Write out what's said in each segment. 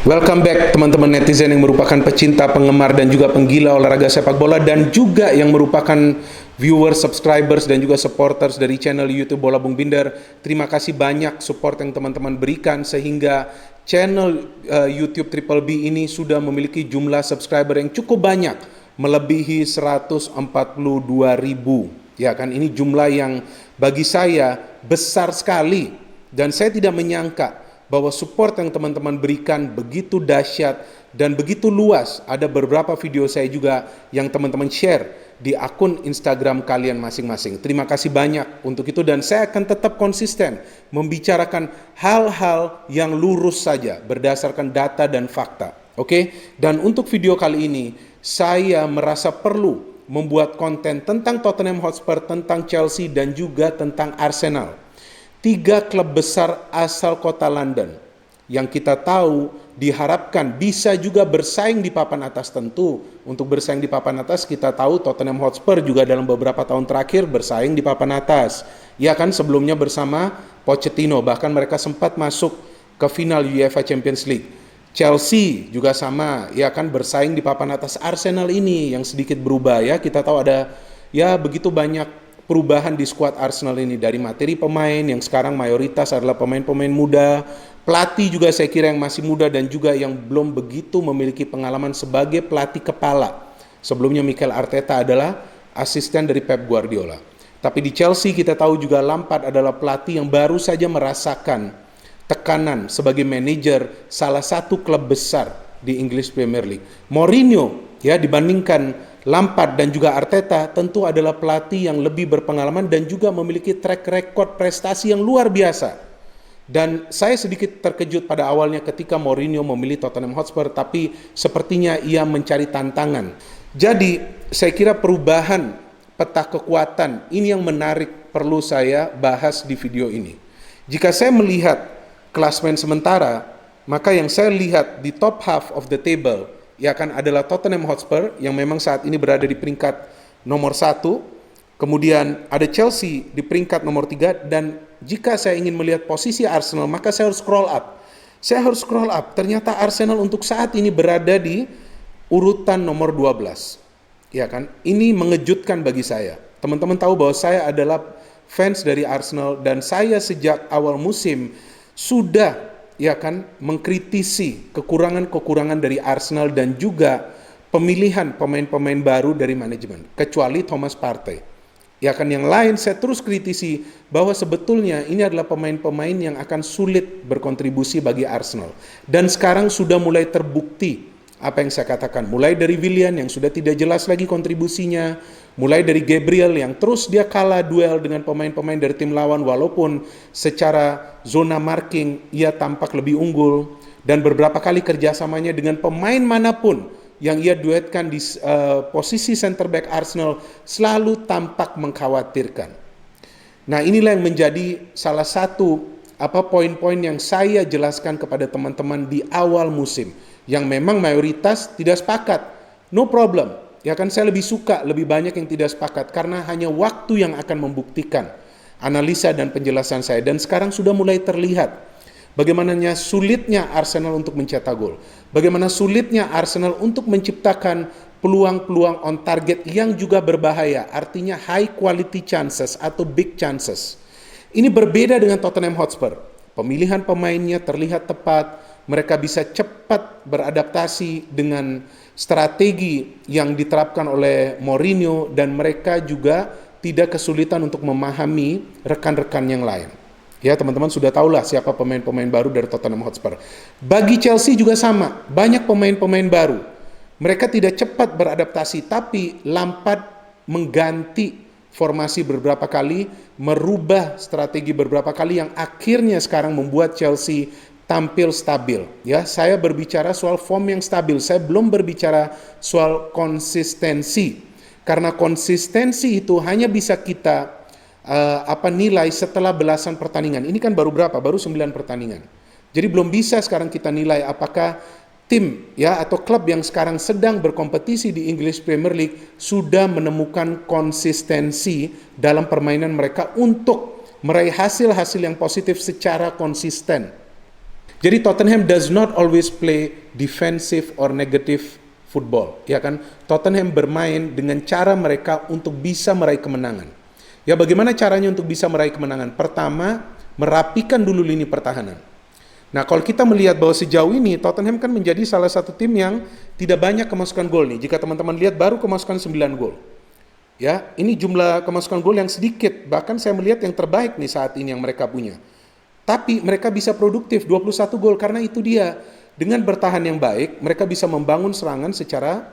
Welcome back teman-teman netizen yang merupakan pecinta, penggemar dan juga penggila olahraga sepak bola, dan juga yang merupakan viewers, subscribers dan juga supporters dari channel YouTube Bola Bung Binder. Terima kasih banyak support yang teman-teman berikan sehingga channel YouTube Triple B ini sudah memiliki jumlah subscriber yang cukup banyak, melebihi 142.000. Ya kan, ini jumlah yang bagi saya besar sekali dan saya tidak menyangka bahwa support yang teman-teman berikan begitu dahsyat dan begitu luas. Ada beberapa video saya juga yang teman-teman share di akun Instagram kalian masing-masing. Terima kasih banyak untuk itu, dan saya akan tetap konsisten membicarakan hal-hal yang lurus saja berdasarkan data dan fakta. Oke? Dan untuk video kali ini saya merasa perlu membuat konten tentang Tottenham Hotspur, tentang Chelsea dan juga tentang Arsenal. 3 klub besar asal kota London yang kita tahu diharapkan bisa juga bersaing di papan atas. Tentu untuk bersaing di papan atas kita tahu Tottenham Hotspur juga dalam beberapa tahun terakhir bersaing di papan atas. Ya kan, sebelumnya bersama Pochettino bahkan mereka sempat masuk ke final UEFA Champions League. Chelsea juga sama, ya kan, bersaing di papan atas. Arsenal ini yang sedikit berubah, ya kita tahu ada ya begitu banyak perubahan di skuad Arsenal ini, dari materi pemain yang sekarang mayoritas adalah pemain-pemain muda, pelatih juga saya kira yang masih muda dan juga yang belum begitu memiliki pengalaman sebagai pelatih kepala. Sebelumnya Mikel Arteta adalah asisten dari Pep Guardiola. Tapi di Chelsea kita tahu juga Lampard adalah pelatih yang baru saja merasakan tekanan sebagai manajer salah satu klub besar di English Premier League. Mourinho ya dibandingkan Lampard dan juga Arteta tentu adalah pelatih yang lebih berpengalaman dan juga memiliki track record prestasi yang luar biasa. Dan saya sedikit terkejut pada awalnya ketika Mourinho memilih Tottenham Hotspur, tapi sepertinya ia mencari tantangan. Jadi saya kira perubahan peta kekuatan ini yang menarik perlu saya bahas di video ini. Jika saya melihat klasmen sementara, maka yang saya lihat di top half of the table ya kan adalah Tottenham Hotspur yang memang saat ini berada di peringkat nomor 1. Kemudian ada Chelsea di peringkat nomor 3. Dan jika saya ingin melihat posisi Arsenal, maka saya harus scroll up. Ternyata Arsenal untuk saat ini berada di urutan nomor 12. Ya kan? Ini mengejutkan bagi saya. Teman-teman tahu bahwa saya adalah fans dari Arsenal dan saya sejak awal musim sudah ya kan mengkritisi kekurangan-kekurangan dari Arsenal dan juga pemilihan pemain-pemain baru dari manajemen, kecuali Thomas Partey. Ya kan, yang lain saya terus kritisi bahwa sebetulnya ini adalah pemain-pemain yang akan sulit berkontribusi bagi Arsenal. Dan sekarang sudah mulai terbukti apa yang saya katakan, mulai dari Willian yang sudah tidak jelas lagi kontribusinya, mulai dari Gabriel yang terus dia kalah duel dengan pemain-pemain dari tim lawan walaupun secara zona marking ia tampak lebih unggul, dan beberapa kali kerjasamanya dengan pemain manapun yang ia duetkan di posisi center back Arsenal selalu tampak mengkhawatirkan. Nah, inilah yang menjadi salah satu poin-poin yang saya jelaskan kepada teman-teman di awal musim, yang memang mayoritas tidak sepakat. No problem. Ya kan, saya lebih suka lebih banyak yang tidak sepakat karena hanya waktu yang akan membuktikan analisa dan penjelasan saya. Dan sekarang sudah mulai terlihat bagaimana sulitnya Arsenal untuk mencetak gol. Bagaimana sulitnya Arsenal untuk menciptakan peluang-peluang on target yang juga berbahaya. Artinya high quality chances atau big chances. Ini berbeda dengan Tottenham Hotspur. Pemilihan pemainnya terlihat tepat. Mereka bisa cepat beradaptasi dengan strategi yang diterapkan oleh Mourinho dan mereka juga tidak kesulitan untuk memahami rekan-rekan yang lain. Ya, teman-teman sudah tahulah siapa pemain-pemain baru dari Tottenham Hotspur. Bagi Chelsea juga sama, banyak pemain-pemain baru. Mereka tidak cepat beradaptasi, tapi Lampard mengganti formasi beberapa kali, merubah strategi beberapa kali yang akhirnya sekarang membuat Chelsea tampil stabil. Ya, saya berbicara soal form yang stabil. Saya belum berbicara soal konsistensi. Karena konsistensi itu hanya bisa kita nilai setelah belasan pertandingan. Ini kan baru berapa? Baru 9 pertandingan. Jadi belum bisa sekarang kita nilai apakah tim ya atau klub yang sekarang sedang berkompetisi di English Premier League sudah menemukan konsistensi dalam permainan mereka untuk meraih hasil-hasil yang positif secara konsisten. Jadi Tottenham does not always play defensive or negative football, ya kan? Tottenham bermain dengan cara mereka untuk bisa meraih kemenangan. Ya, bagaimana caranya untuk bisa meraih kemenangan? Pertama, merapikan dulu lini pertahanan. Nah, kalau kita melihat bahwa sejauh ini Tottenham kan menjadi salah satu tim yang tidak banyak kemasukan gol nih. Jika teman-teman lihat baru kemasukan 9 gol. Ya, ini jumlah kemasukan gol yang sedikit. Bahkan saya melihat yang terbaik nih saat ini yang mereka punya. Tapi mereka bisa produktif 21 gol karena itu dia. Dengan bertahan yang baik, mereka bisa membangun serangan secara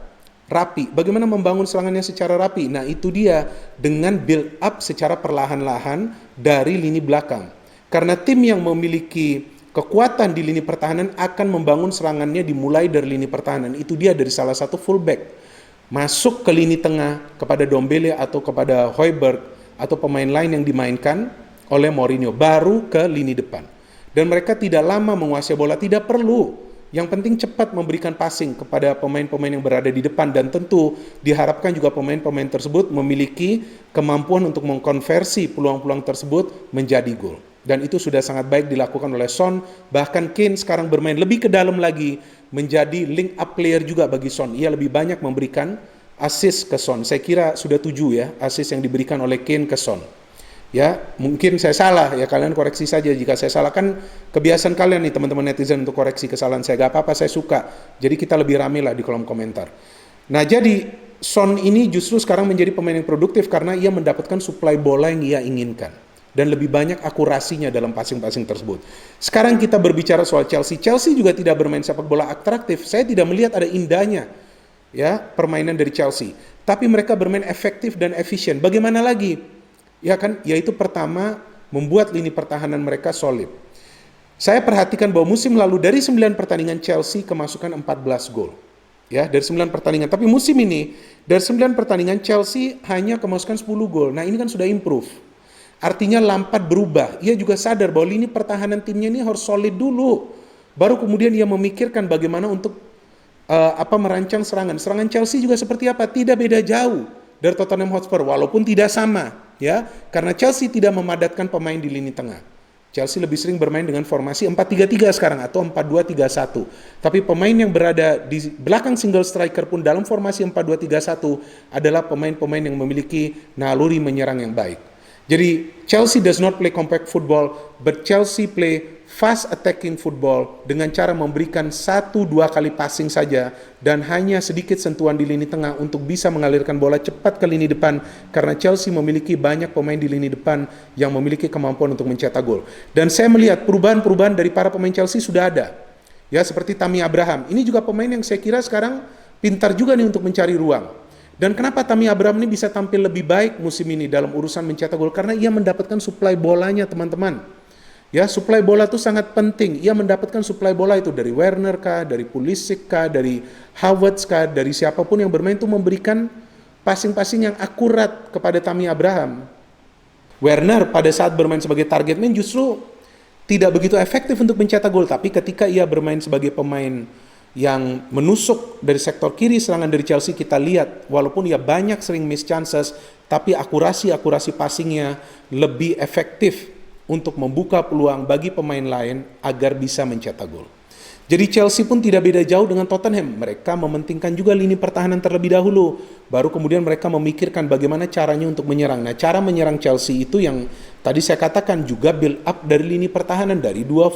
rapi. Bagaimana membangun serangannya secara rapi? Nah, itu dia dengan build up secara perlahan-lahan dari lini belakang. Karena tim yang memiliki kekuatan di lini pertahanan akan membangun serangannya dimulai dari lini pertahanan. Itu dia dari salah satu fullback. Masuk ke lini tengah kepada Dombele atau kepada Højbjerg atau pemain lain yang dimainkan oleh Mourinho, baru ke lini depan. Dan mereka tidak lama menguasai bola, tidak perlu. Yang penting cepat memberikan passing kepada pemain-pemain yang berada di depan, dan tentu diharapkan juga pemain-pemain tersebut memiliki kemampuan untuk mengkonversi peluang-peluang tersebut menjadi gol. Dan itu sudah sangat baik dilakukan oleh Son. Bahkan Kane sekarang bermain lebih ke dalam lagi, menjadi link up player juga bagi Son. Ia lebih banyak memberikan assist ke Son. Saya kira sudah 7 ya assist yang diberikan oleh Kane ke Son. Ya, mungkin saya salah, ya kalian koreksi saja jika saya salah. Kan kebiasaan kalian nih teman-teman netizen untuk koreksi kesalahan saya, gak apa-apa, saya suka. Jadi kita lebih rame lah di kolom komentar. Nah, jadi Son ini justru sekarang menjadi pemain yang produktif karena ia mendapatkan suplai bola yang ia inginkan dan lebih banyak akurasinya dalam passing-passing tersebut. Sekarang kita berbicara soal Chelsea. Chelsea juga tidak bermain sepak bola atraktif. Saya tidak melihat ada indahnya ya permainan dari Chelsea. Tapi mereka bermain efektif dan efisien. Bagaimana lagi? Ya kan, yaitu pertama membuat lini pertahanan mereka solid. Saya perhatikan bahwa musim lalu dari 9 pertandingan Chelsea kemasukan 14 gol. Ya, dari 9 pertandingan. Tapi musim ini dari 9 pertandingan Chelsea hanya kemasukan 10 gol. Nah, ini kan sudah improve. Artinya Lampard berubah. Ia juga sadar bahwa lini pertahanan timnya ini harus solid dulu. Baru kemudian ia memikirkan bagaimana untuk merancang serangan. Serangan Chelsea juga seperti apa? Tidak beda jauh dari Tottenham Hotspur, walaupun tidak sama. Ya, karena Chelsea tidak memadatkan pemain di lini tengah. Chelsea lebih sering bermain dengan formasi 4-3-3 sekarang atau 4-2-3-1. Tapi pemain yang berada di belakang single striker pun dalam formasi 4-2-3-1 adalah pemain-pemain yang memiliki naluri menyerang yang baik. Jadi Chelsea does not play compact football, but Chelsea play fast attacking football dengan cara memberikan 1-2 kali passing saja dan hanya sedikit sentuhan di lini tengah untuk bisa mengalirkan bola cepat ke lini depan, karena Chelsea memiliki banyak pemain di lini depan yang memiliki kemampuan untuk mencetak gol. Dan saya melihat perubahan-perubahan dari para pemain Chelsea sudah ada. Ya, seperti Tammy Abraham. Ini juga pemain yang saya kira sekarang pintar juga nih untuk mencari ruang. Dan kenapa Tammy Abraham ini bisa tampil lebih baik musim ini dalam urusan mencetak gol? Karena ia mendapatkan suplai bolanya, teman-teman. Ya, suplai bola itu sangat penting. Ia mendapatkan suplai bola itu dari Werner kah, dari Pulisic kah, dari Havertz kah, dari siapapun yang bermain itu memberikan passing-passing yang akurat kepada Tammy Abraham. Werner pada saat bermain sebagai target man justru tidak begitu efektif untuk mencetak gol, tapi ketika ia bermain sebagai pemain yang menusuk dari sektor kiri serangan dari Chelsea, kita lihat walaupun ia banyak sering miss chances, tapi akurasi passingnya lebih efektif untuk membuka peluang bagi pemain lain agar bisa mencetak gol. Jadi Chelsea pun tidak beda jauh dengan Tottenham. Mereka mementingkan juga lini pertahanan terlebih dahulu, baru kemudian mereka memikirkan bagaimana caranya untuk menyerang. Nah, cara menyerang Chelsea itu yang tadi saya katakan juga build up dari lini pertahanan, dari 2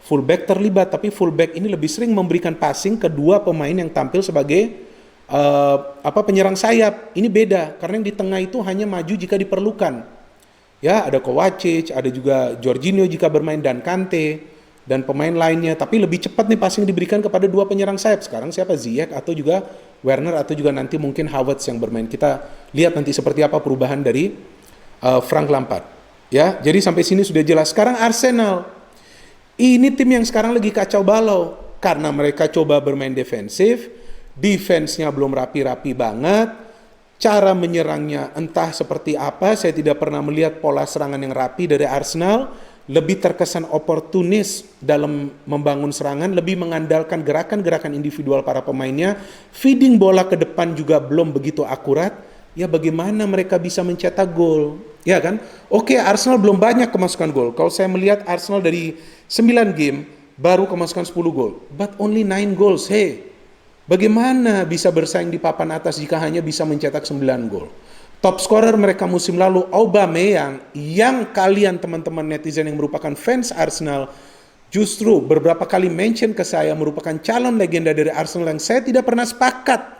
fullback terlibat, tapi fullback ini lebih sering memberikan passing ke 2 pemain yang tampil sebagai penyerang sayap. Ini beda karena yang di tengah itu hanya maju jika diperlukan. Ya, ada Kovacic, ada juga Jorginho jika bermain, dan Kante dan pemain lainnya. Tapi lebih cepat nih passing diberikan kepada 2 penyerang sayap. Sekarang siapa? Ziyech atau juga Werner atau juga nanti mungkin Havertz yang bermain. Kita lihat nanti seperti apa perubahan dari Frank Lampard. Ya, jadi sampai sini sudah jelas. Sekarang Arsenal. Ini tim yang sekarang lagi kacau balau karena mereka coba bermain defensif, defense-nya belum rapi-rapi banget, cara menyerangnya entah seperti apa. Saya tidak pernah melihat pola serangan yang rapi dari Arsenal, lebih terkesan oportunis dalam membangun serangan, lebih mengandalkan gerakan-gerakan individual para pemainnya, feeding bola ke depan juga belum begitu akurat. Ya, bagaimana mereka bisa mencetak gol? Ya kan? Oke, Arsenal belum banyak kemasukan gol. Kalau saya melihat Arsenal dari 9 game, baru kemasukan 10 gol. But only 9 goals. Hey, bagaimana bisa bersaing di papan atas jika hanya bisa mencetak 9 gol? Top scorer mereka musim lalu, Aubameyang, yang kalian teman-teman netizen yang merupakan fans Arsenal justru beberapa kali mention ke saya merupakan calon legenda dari Arsenal yang saya tidak pernah sepakat.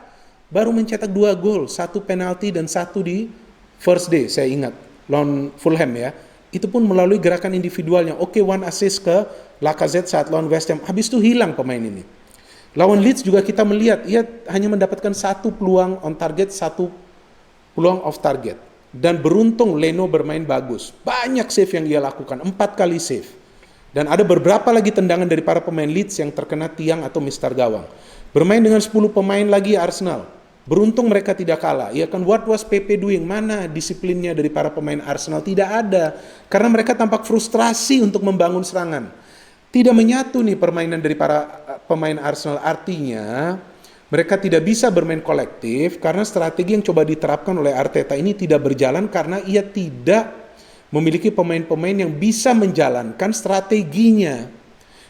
Baru mencetak 2 gol, 1 penalti dan 1 di first day, saya ingat, lawan Fulham ya. Itu pun melalui gerakan individualnya. Oke, 1 assist ke Lacazette saat lawan West Ham. Habis itu hilang pemain ini. Lawan Leeds juga kita melihat, ia hanya mendapatkan 1 peluang on target, 1 peluang off target. Dan beruntung Leno bermain bagus. Banyak save yang ia lakukan, 4 kali save. Dan ada beberapa lagi tendangan dari para pemain Leeds yang terkena tiang atau mistar gawang. Bermain dengan 10 pemain lagi Arsenal. Beruntung mereka tidak kalah. Ya kan, what was Pepe doing? Mana disiplinnya dari para pemain Arsenal? Tidak ada. Karena mereka tampak frustrasi untuk membangun serangan. Tidak menyatu nih permainan dari para pemain Arsenal. Artinya mereka tidak bisa bermain kolektif karena strategi yang coba diterapkan oleh Arteta ini tidak berjalan karena ia tidak memiliki pemain-pemain yang bisa menjalankan strateginya.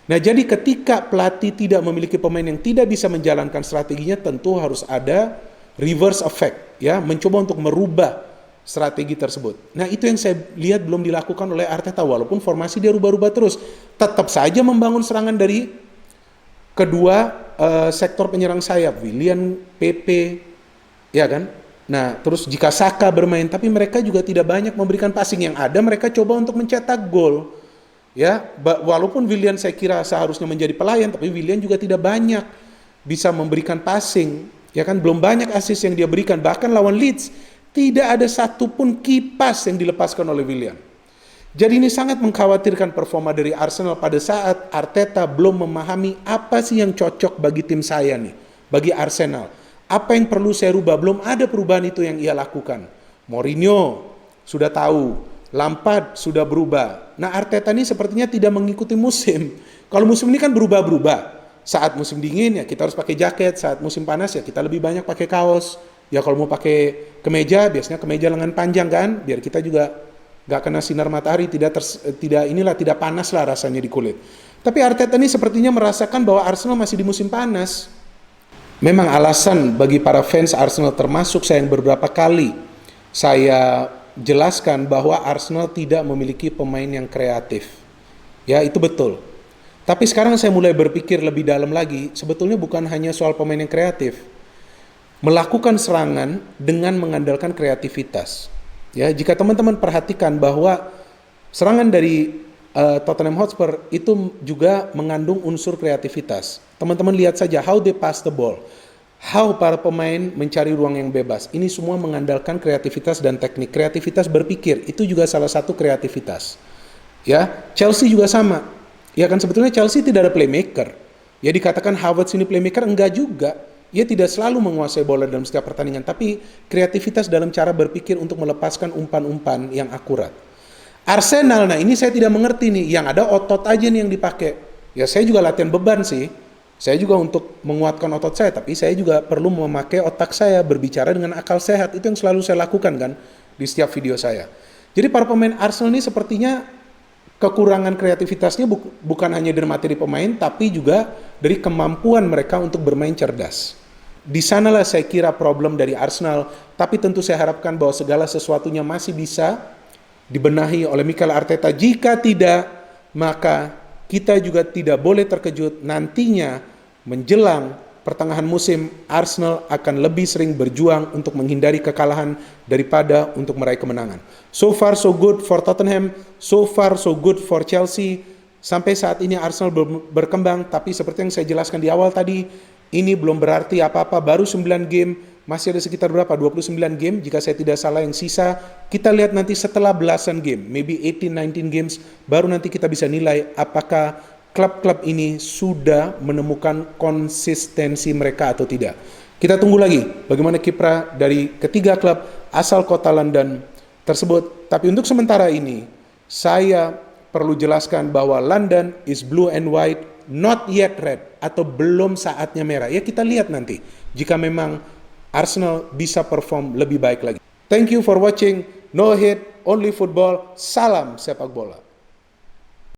Nah, jadi ketika pelatih tidak memiliki pemain yang tidak bisa menjalankan strateginya, tentu harus ada reverse effect, ya, mencoba untuk merubah strategi tersebut. Nah, itu yang saya lihat belum dilakukan oleh Arteta, walaupun formasi dia rubah-rubah terus. Tetap saja membangun serangan dari kedua sektor penyerang sayap, Willian, Pepe, ya kan? Nah, terus jika Saka bermain, tapi mereka juga tidak banyak memberikan passing. Yang ada mereka coba untuk mencetak gol. Ya, walaupun Willian saya kira seharusnya menjadi pelayan, tapi Willian juga tidak banyak bisa memberikan passing. Ya kan, belum banyak assist yang dia berikan. Bahkan lawan Leeds tidak ada satupun kipas yang dilepaskan oleh Willian. Jadi ini sangat mengkhawatirkan performa dari Arsenal pada saat Arteta belum memahami apa sih yang cocok bagi tim saya nih, bagi Arsenal. Apa yang perlu saya rubah? Belum ada perubahan itu yang ia lakukan. Mourinho sudah tahu, Lampard sudah berubah. Nah, Arteta ini sepertinya tidak mengikuti musim. Kalau musim ini kan berubah-berubah. Saat musim dingin ya kita harus pakai jaket, saat musim panas ya kita lebih banyak pakai kaos. Ya kalau mau pakai kemeja, biasanya kemeja lengan panjang kan, biar kita juga nggak kena sinar matahari, tidak panas lah rasanya di kulit. Tapi Arteta ini sepertinya merasakan bahwa Arsenal masih di musim panas. Memang alasan bagi para fans Arsenal, termasuk saya yang beberapa kali saya jelaskan bahwa Arsenal tidak memiliki pemain yang kreatif. Ya, itu betul. Tapi sekarang saya mulai berpikir lebih dalam lagi, sebetulnya bukan hanya soal pemain yang kreatif. Melakukan serangan dengan mengandalkan kreativitas. Ya, jika teman-teman perhatikan bahwa serangan dari Tottenham Hotspur itu juga mengandung unsur kreativitas. Teman-teman lihat saja how they pass the ball, how para pemain mencari ruang yang bebas. Ini semua mengandalkan kreativitas dan teknik. Kreativitas berpikir itu juga salah satu kreativitas. Ya, Chelsea juga sama. Ya kan, sebetulnya Chelsea tidak ada playmaker. Ya, dikatakan Havertz ini playmaker, enggak juga. Ia tidak selalu menguasai bola dalam setiap pertandingan, tapi kreativitas dalam cara berpikir untuk melepaskan umpan-umpan yang akurat. Arsenal, nah ini saya tidak mengerti nih, yang ada otot aja nih yang dipakai. Ya saya juga latihan beban sih, saya juga untuk menguatkan otot saya, tapi saya juga perlu memakai otak saya, berbicara dengan akal sehat, itu yang selalu saya lakukan kan, di setiap video saya. Jadi para pemain Arsenal ini sepertinya kekurangan kreativitasnya bukan hanya dari materi pemain, tapi juga dari kemampuan mereka untuk bermain cerdas. Di sanalah saya kira problem dari Arsenal, tapi tentu saya harapkan bahwa segala sesuatunya masih bisa dibenahi oleh Mikel Arteta. Jika tidak, maka kita juga tidak boleh terkejut nantinya menjelang pertengahan musim Arsenal akan lebih sering berjuang untuk menghindari kekalahan daripada untuk meraih kemenangan. So far so good for Tottenham, so far so good for Chelsea. Sampai saat ini Arsenal belum berkembang, tapi seperti yang saya jelaskan di awal tadi, ini belum berarti apa-apa, baru 9 game. Masih ada sekitar berapa? 29 game jika saya tidak salah yang sisa. Kita lihat nanti setelah belasan game, maybe 18-19 games, baru nanti kita bisa nilai apakah klub-klub ini sudah menemukan konsistensi mereka atau tidak. Kita tunggu lagi bagaimana kiprah dari ketiga klub asal kota London tersebut. Tapi untuk sementara ini, saya perlu jelaskan bahwa London is blue and white, not yet red, atau belum saatnya merah. Ya kita lihat nanti jika memang Arsenal bisa perform lebih baik lagi. Thank you for watching. No hate, only football. Salam sepak bola.